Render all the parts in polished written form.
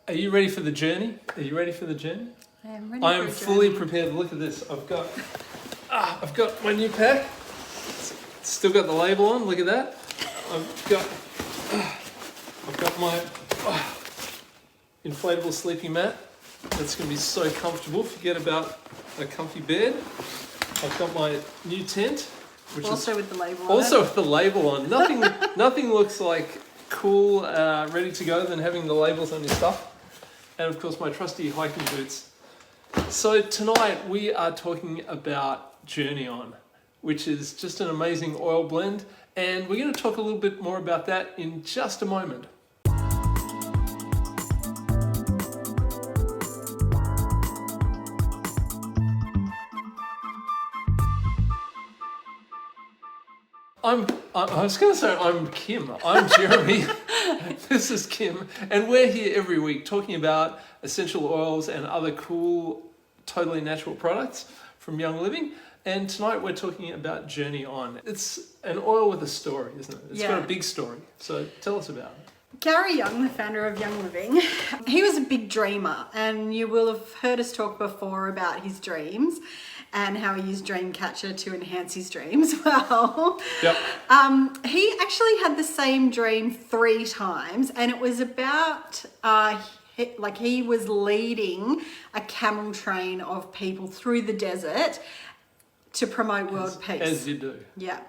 Are you ready for the journey? Are you ready for the journey? I am ready. I am fully prepared. Look at this. I've got my new pack. Still got the label on. Look at that. I've got my inflatable sleeping mat. That's going to be so comfortable. Forget about a comfy bed. I've got my new tent, which also is with the label on. Also with the label on. Nothing looks like cool, ready to go than having the labels on your stuff. And of course my trusty hiking boots. So tonight we are talking about Journey On, which is just an amazing oil blend, and we're going to talk a little bit more about that in just a moment. I was going to say I'm Kim. I'm Jeremy. This is Kim, and we're here every week talking about essential oils and other cool, totally natural products from Young Living. And tonight we're talking about Journey On. It's an oil with a story, isn't it? It's got a big story. So tell us about it. Gary Young, the founder of Young Living, he was a big dreamer, and you will have heard us talk before about his dreams and how he used Dreamcatcher to enhance his dreams. Well, yep. He actually had the same dream 3 times, and it was about he was leading a camel train of people through the desert to promote world peace. As you do. Yeah.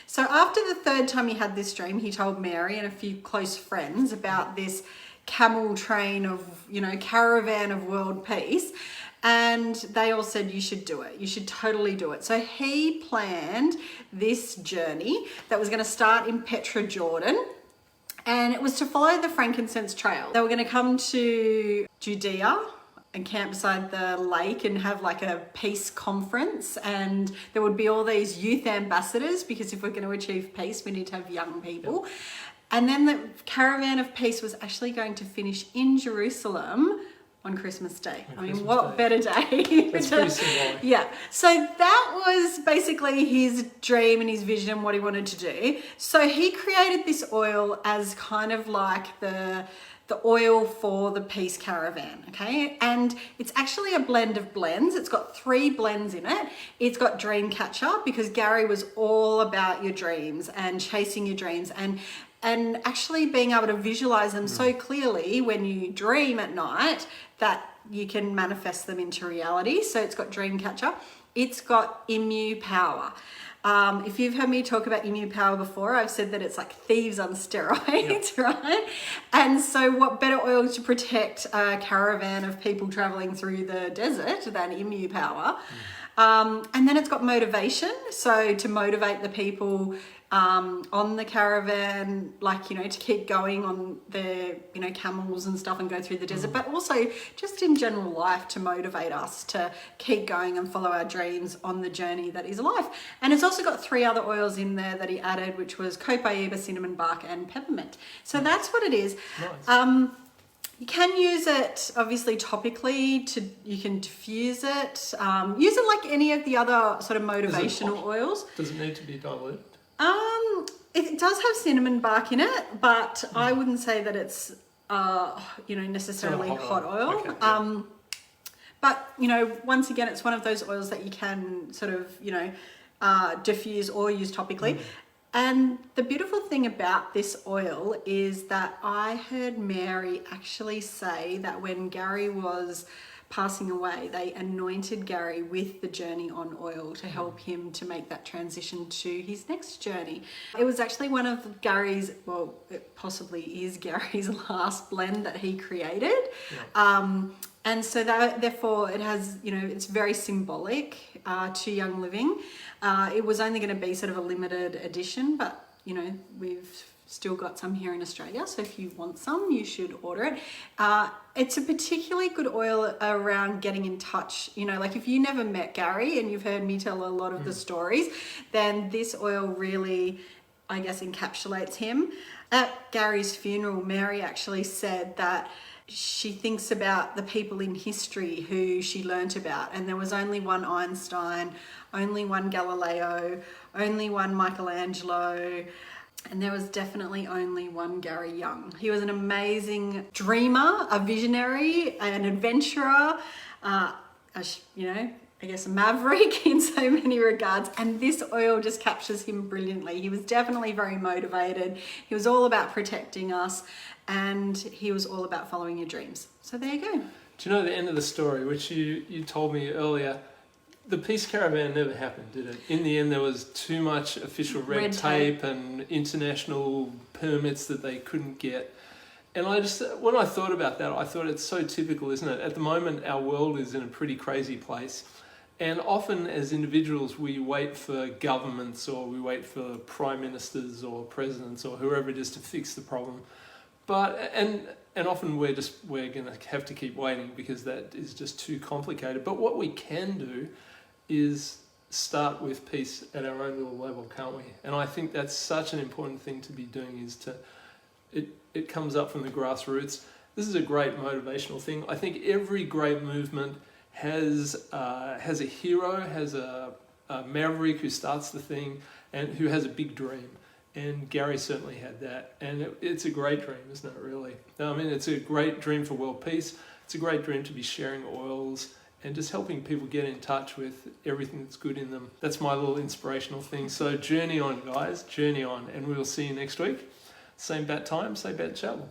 So after the 3rd time he had this dream, he told Mary and a few close friends about this camel train of, caravan of world peace. And they all said, you should do it. You should totally do it. So he planned this journey that was going to start in Petra, Jordan. And it was to follow the frankincense trail. They were going to come to Judea and camp beside the lake and have like a peace conference. And there would be all these youth ambassadors, because if we're going to achieve peace, we need to have young people. Yep. And then the caravan of peace was actually going to finish in Jerusalem on Christmas Day. What better day? That's pretty symbolic. Yeah. So that was basically his dream and his vision and what he wanted to do. So he created this oil as kind of like the oil for the peace caravan, okay? And it's actually a blend of blends. It's got 3 blends in it. It's got Dreamcatcher, because Gary was all about your dreams and chasing your dreams and actually being able to visualize them so clearly when you dream at night that you can manifest them into reality. So it's got Dreamcatcher. It's got Immune Power. If you've heard me talk about Immune Power before, I've said that it's like thieves on steroids, right? And so what better oil to protect a caravan of people traveling through the desert than Immune Power? And then it's got motivation. So to motivate the people on the caravan, to keep going on their, camels and stuff and go through the desert, but also just in general life to motivate us to keep going and follow our dreams on the journey that is life. And it's also got 3 other oils in there that he added, which was copaiba, cinnamon bark, and peppermint. So that's what it is. Nice. You can use it obviously topically, you can diffuse it, use it like any of the other sort of motivational oils. Does it need to be diluted? It does have cinnamon bark in it, but I wouldn't say that it's, necessarily hot oil. Okay, yeah. But, once again, it's one of those oils that you can sort of, diffuse or use topically. And the beautiful thing about this oil is that I heard Mary actually say that when Gary was passing away, they anointed Gary with the Journey On oil to help him to make that transition to his next journey. It was actually one of Gary's, well, it possibly is Gary's last blend that he created. Yeah. And so therefore it has, it's very symbolic to Young Living. It was only going to be sort of a limited edition, but, we've still got some here in Australia. So if you want some, you should order it. It's a particularly good oil around getting in touch. Like if you never met Gary and you've heard me tell a lot of the stories, then this oil really, I guess, encapsulates him. At Gary's funeral, Mary actually said that she thinks about the people in history who she learnt about, and there was only one Einstein, only one Galileo, only one Michelangelo, And there was definitely only one Gary Young. He was an amazing dreamer, a visionary, an adventurer, I guess a maverick in so many regards. And this oil just captures him brilliantly. He was definitely very motivated. He was all about protecting us, and he was all about following your dreams. So there you go. Do you know the end of the story, which you told me earlier? The peace caravan never happened, did it? In the end, there was too much official red tape and international permits that they couldn't get. And when I thought about that, I thought it's so typical, isn't it? At the moment, our world is in a pretty crazy place. And often as individuals, we wait for governments, or we wait for prime ministers or presidents or whoever it is to fix the problem. And often we're going to have to keep waiting because that is just too complicated. But what we can do is start with peace at our own little level, can't we? And I think that's such an important thing to be doing, is it comes up from the grassroots. This is a great motivational thing. I think every great movement has a hero, has a maverick who starts the thing and who has a big dream. And Gary certainly had that. And it's a great dream, isn't it, really? I mean, it's a great dream for world peace. It's a great dream to be sharing oils and just helping people get in touch with everything that's good in them. That's my little inspirational thing. So journey on, guys, journey on. And we will see you next week. Same bat time, same bat channel.